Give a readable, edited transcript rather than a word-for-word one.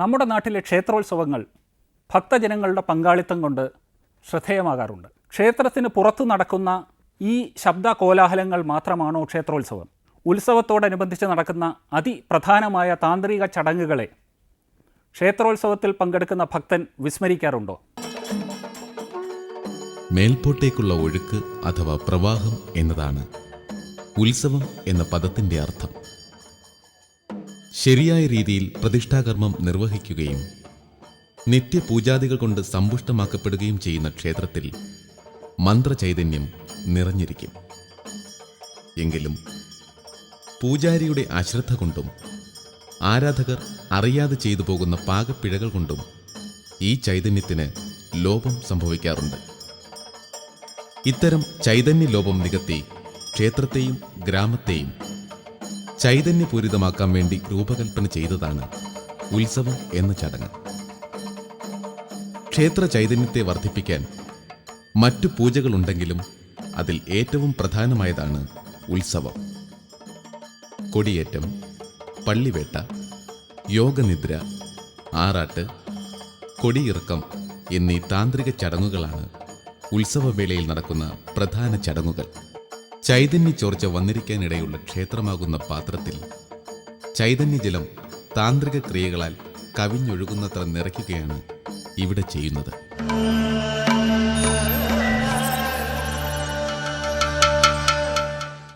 നമ്മുടെ നാട്ടിലെ ക്ഷേത്രോത്സവങ്ങൾ ഭക്തജനങ്ങളുടെ പങ്കാളിത്തം കൊണ്ട് ശ്രദ്ധേയമാകാറുണ്ട്. ക്ഷേത്രത്തിന് പുറത്തു നടക്കുന്ന ഈ ശബ്ദ കോലാഹലങ്ങൾ മാത്രമാണോ ക്ഷേത്രോത്സവം? ഉത്സവത്തോടനുബന്ധിച്ച് നടക്കുന്ന അതിപ്രധാനമായ താന്ത്രിക ചടങ്ങുകളെ ക്ഷേത്രോത്സവത്തിൽ പങ്കെടുക്കുന്ന ഭക്തൻ വിസ്മരിക്കാറുണ്ടോ? മേൽപോട്ടേക്കുള്ള ഒഴുക്ക് അഥവാ പ്രവാഹം എന്നതാണ് ഉത്സവം എന്ന പദത്തിൻ്റെ അർത്ഥം. ശരിയായ രീതിയിൽ പ്രതിഷ്ഠാകർമ്മം നിർവഹിക്കുകയും നിത്യപൂജാദികൾ കൊണ്ട് സമ്പുഷ്ടമാക്കപ്പെടുകയും ചെയ്യുന്ന ക്ഷേത്രത്തിൽ മന്ത്രചൈതന്യം നിറഞ്ഞിരിക്കും. എങ്കിലും പൂജാരിയുടെ അശ്രദ്ധ കൊണ്ടും ആരാധകർ അറിയാതെ ചെയ്തു പോകുന്ന പാകപ്പിഴകൾ കൊണ്ടും ഈ ചൈതന്യത്തിന് ലോപം സംഭവിക്കാറുണ്ട്. ഇത്തരം ചൈതന്യലോപം നികത്തി ക്ഷേത്രത്തെയും ഗ്രാമത്തെയും ചൈതന്യപൂരിതമാക്കാൻ വേണ്ടി രൂപകൽപ്പന ചെയ്തതാണ് ഉത്സവം എന്ന ചടങ്ങ്. ക്ഷേത്ര ചൈതന്യത്തെ വർദ്ധിപ്പിക്കാൻ മറ്റു പൂജകളുണ്ടെങ്കിലും അതിൽ ഏറ്റവും പ്രധാനമായതാണ് ഉത്സവം. കൊടിയേറ്റം, പള്ളിവേട്ട, യോഗനിദ്ര, ആറാട്ട്, കൊടിയിറക്കം എന്നീ താന്ത്രിക ചടങ്ങുകളാണ് ഉത്സവവേളയിൽ നടക്കുന്ന പ്രധാന ചടങ്ങുകൾ. ചൈതന്യ ചോർച്ച വന്നിരിക്കാനിടയുള്ള ക്ഷേത്രമാകുന്ന പാത്രത്തിൽ ചൈതന്യജലം താന്ത്രിക ക്രിയകളാൽ കവിഞ്ഞൊഴുകുന്നത്ര നിറയ്ക്കുകയാണ് ഇവിടെ ചെയ്യുന്നത്.